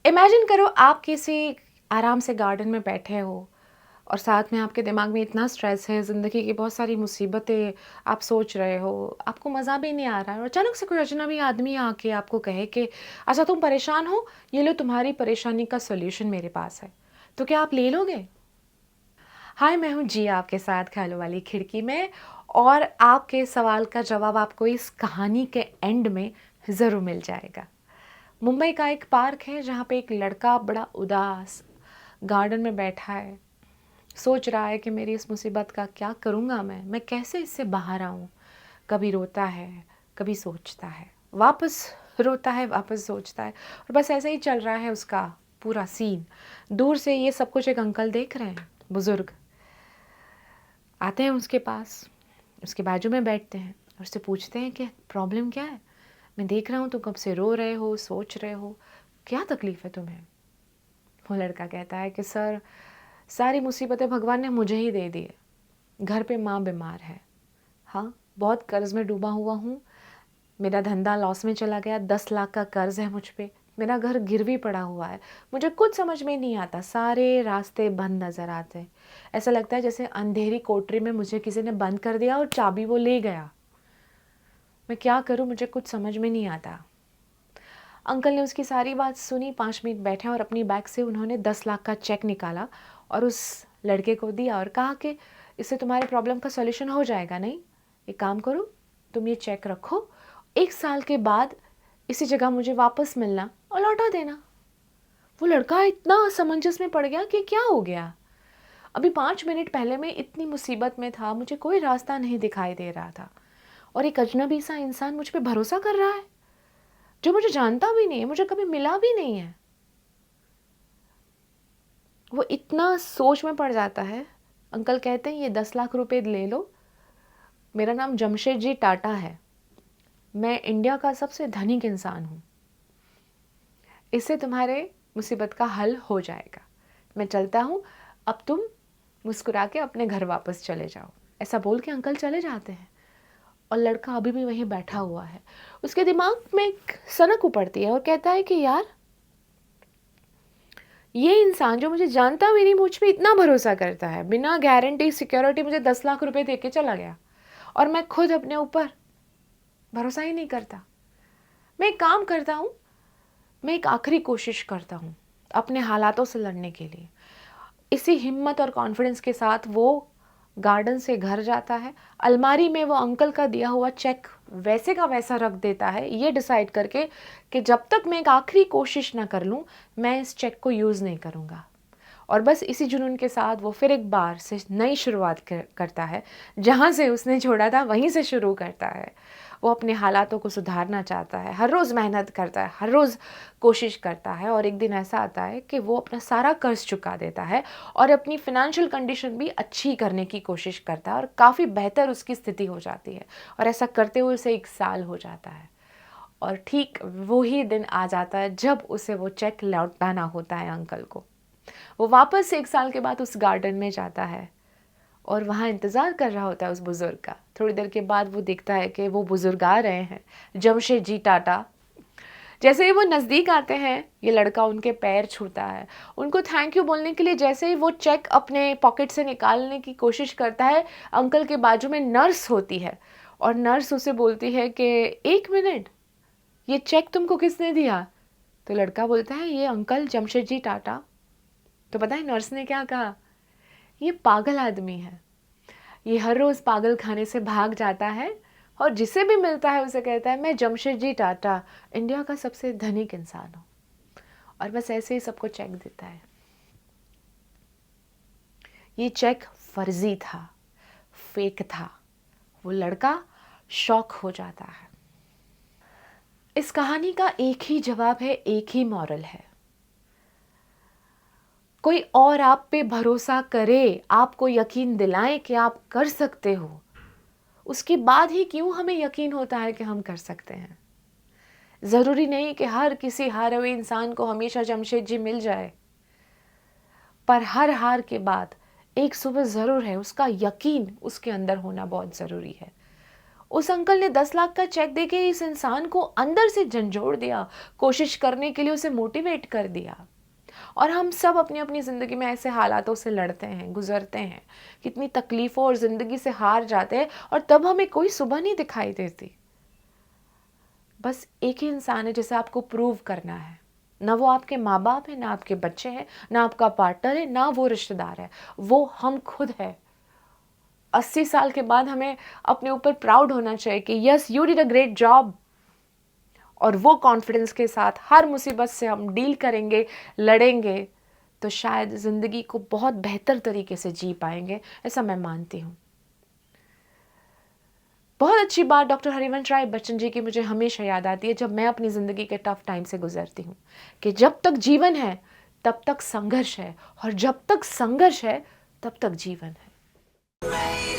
Imagine करो आप किसी आराम से गार्डन में बैठे हो और साथ में आपके दिमाग में इतना स्ट्रेस है, ज़िंदगी की बहुत सारी मुसीबतें आप सोच रहे हो, आपको मज़ा भी नहीं आ रहा है और अचानक से कोई अजनबी आदमी आके आपको कहे कि अच्छा तुम परेशान हो, ये लो तुम्हारी परेशानी का सॉल्यूशन मेरे पास है। तो क्या आप ले लोगे? हाय, मैं हूँ जी आपके साथ ख्यालों वाली खिड़की में, और आपके सवाल का जवाब आपको इस कहानी के एंड में ज़रूर मिल जाएगा। मुंबई का एक पार्क है जहाँ पे एक लड़का बड़ा उदास गार्डन में बैठा है। सोच रहा है कि मेरी इस मुसीबत का क्या करूँगा, मैं कैसे इससे बाहर आऊँ। कभी रोता है, कभी सोचता है, वापस रोता है, वापस सोचता है, और बस ऐसे ही चल रहा है उसका पूरा सीन। दूर से ये सब कुछ एक अंकल देख रहे हैं, बुज़ुर्ग आते हैं उसके पास, उसके बाजू में बैठते हैं और उससे पूछते हैं कि प्रॉब्लम क्या है? मैं देख रहा हूँ तुम कब से रो रहे हो, सोच रहे हो, क्या तकलीफ़ है तुम्हें? वो लड़का कहता है कि सर, सारी मुसीबतें भगवान ने मुझे ही दे दी है। घर पे माँ बीमार है, हाँ, बहुत कर्ज़ में डूबा हुआ हूँ, मेरा धंधा लॉस में चला गया, 10 लाख का कर्ज़ है मुझ पे, मेरा घर गिरवी पड़ा हुआ है, मुझे कुछ समझ में नहीं आता, सारे रास्ते बंद नज़र आते हैं। ऐसा लगता है जैसे अंधेरी कोठरी में मुझे किसी ने बंद कर दिया और चाबी वो ले गया। मैं क्या करूँ, मुझे कुछ समझ में नहीं आता। अंकल ने उसकी सारी बात सुनी, 5 मिनट बैठे और अपनी बैग से उन्होंने 10 लाख का चेक निकाला और उस लड़के को दिया और कहा कि इससे तुम्हारे प्रॉब्लम का सॉल्यूशन हो जाएगा। नहीं, एक काम करो, तुम ये चेक रखो, 1 साल के बाद इसी जगह मुझे वापस मिलना और लौटा देना। वो लड़का इतना असमंजस में पड़ गया कि क्या हो गया, अभी 5 मिनट पहले मैं इतनी मुसीबत में था, मुझे कोई रास्ता नहीं दिखाई दे रहा था, और एक अजनबी सा इंसान मुझ पर भरोसा कर रहा है जो मुझे जानता भी नहीं है, मुझे कभी मिला भी नहीं है। वो इतना सोच में पड़ जाता है। अंकल कहते हैं ये 10 लाख रुपए ले लो, मेरा नाम जमशेद जी टाटा है, मैं इंडिया का सबसे धनिक इंसान हूँ, इससे तुम्हारे मुसीबत का हल हो जाएगा, मैं चलता हूँ, अब तुम मुस्कुरा के अपने घर वापस चले जाओ। ऐसा बोल के अंकल चले जाते हैं और लड़का अभी भी वहीं बैठा हुआ है। उसके दिमाग में एक सनक उपड़ती है और कहता है कि यार, ये इंसान जो मुझे जानता भी नहीं मुझ पे इतना भरोसा करता है, बिना गारंटी सिक्योरिटी मुझे 10 लाख रुपए दे के चला गया, और मैं खुद अपने ऊपर भरोसा ही नहीं करता। मैं एक काम करता हूँ, मैं एक आखिरी कोशिश करता हूँ अपने हालातों से लड़ने के लिए। इसी हिम्मत और कॉन्फिडेंस के साथ वो गार्डन से घर जाता है। अलमारी में वो अंकल का दिया हुआ चेक वैसे का वैसा रख देता है, ये डिसाइड करके कि जब तक मैं एक आखिरी कोशिश ना कर लूँ, मैं इस चेक को यूज़ नहीं करूँगा। और बस इसी जुनून के साथ वो फिर एक बार से नई शुरुआत करता है, जहाँ से उसने छोड़ा था वहीं से शुरू करता है। वो अपने हालातों को सुधारना चाहता है, हर रोज़ मेहनत करता है, हर रोज़ कोशिश करता है, और एक दिन ऐसा आता है कि वो अपना सारा कर्ज चुका देता है और अपनी फ़ाइनेंशियल कंडीशन भी अच्छी करने की कोशिश करता है, और काफ़ी बेहतर उसकी स्थिति हो जाती है, और ऐसा करते हुए उसे 1 साल हो जाता है। और ठीक वो ही दिन आ जाता है जब उसे वो चेक लौटाना होता है अंकल को। वो वापस 1 साल के बाद उस गार्डन में जाता है और वहाँ इंतज़ार कर रहा होता है उस बुज़ुर्ग का। थोड़ी देर के बाद वो देखता है कि वो बुज़ुर्ग आ रहे हैं, जमशेद जी टाटा। जैसे ही वो नज़दीक आते हैं, ये लड़का उनके पैर छूता है, उनको थैंक यू बोलने के लिए जैसे ही वो चेक अपने पॉकेट से निकालने की कोशिश करता है, अंकल के बाजू में नर्स होती है और नर्स उसे बोलती है कि 1 मिनट, ये चेक तुमको किसने दिया? तो लड़का बोलता है ये अंकल जमशेद जी टाटा। तो पता है नर्स ने क्या कहा? ये पागल आदमी है, ये हर रोज़ पागल खाने से भाग जाता है और जिसे भी मिलता है उसे कहता है मैं जमशेद जी टाटा, इंडिया का सबसे धनिक इंसान हूँ, और बस ऐसे ही सबको चेक देता है। ये चेक फर्जी था, फेक था। वो लड़का शॉक हो जाता है। इस कहानी का एक ही जवाब है, एक ही मॉरल है। कोई और आप पे भरोसा करे, आपको यकीन दिलाए कि आप कर सकते हो, उसके बाद ही क्यों हमें यकीन होता है कि हम कर सकते हैं। ज़रूरी नहीं कि हर किसी हारे हुए इंसान को हमेशा जमशेद जी मिल जाए, पर हर हार के बाद एक सुबह ज़रूर है, उसका यकीन उसके अंदर होना बहुत ज़रूरी है। उस अंकल ने 10 लाख का चेक देके इस इंसान को अंदर से झंझोड़ दिया, कोशिश करने के लिए उसे मोटिवेट कर दिया। और हम सब अपनी अपनी ज़िंदगी में ऐसे हालातों से लड़ते हैं, गुजरते हैं, कितनी तकलीफ़ों और ज़िंदगी से हार जाते हैं, और तब हमें कोई सुबह नहीं दिखाई देती। बस एक ही इंसान है जिसे आपको प्रूव करना है। ना वो आपके माँ बाप है, ना आपके बच्चे हैं, ना आपका पार्टनर है, ना वो रिश्तेदार है, वो हम खुद है। 80 साल के बाद हमें अपने ऊपर प्राउड होना चाहिए कि yes you did a great job. और वो कॉन्फिडेंस के साथ हर मुसीबत से हम डील करेंगे, लड़ेंगे, तो शायद ज़िंदगी को बहुत बेहतर तरीके से जी पाएंगे, ऐसा मैं मानती हूँ। बहुत अच्छी बात डॉक्टर हरिवंश राय बच्चन जी की मुझे हमेशा याद आती है जब मैं अपनी ज़िंदगी के टफ टाइम से गुजरती हूँ, कि जब तक जीवन है तब तक संघर्ष है, और जब तक संघर्ष है तब तक जीवन है।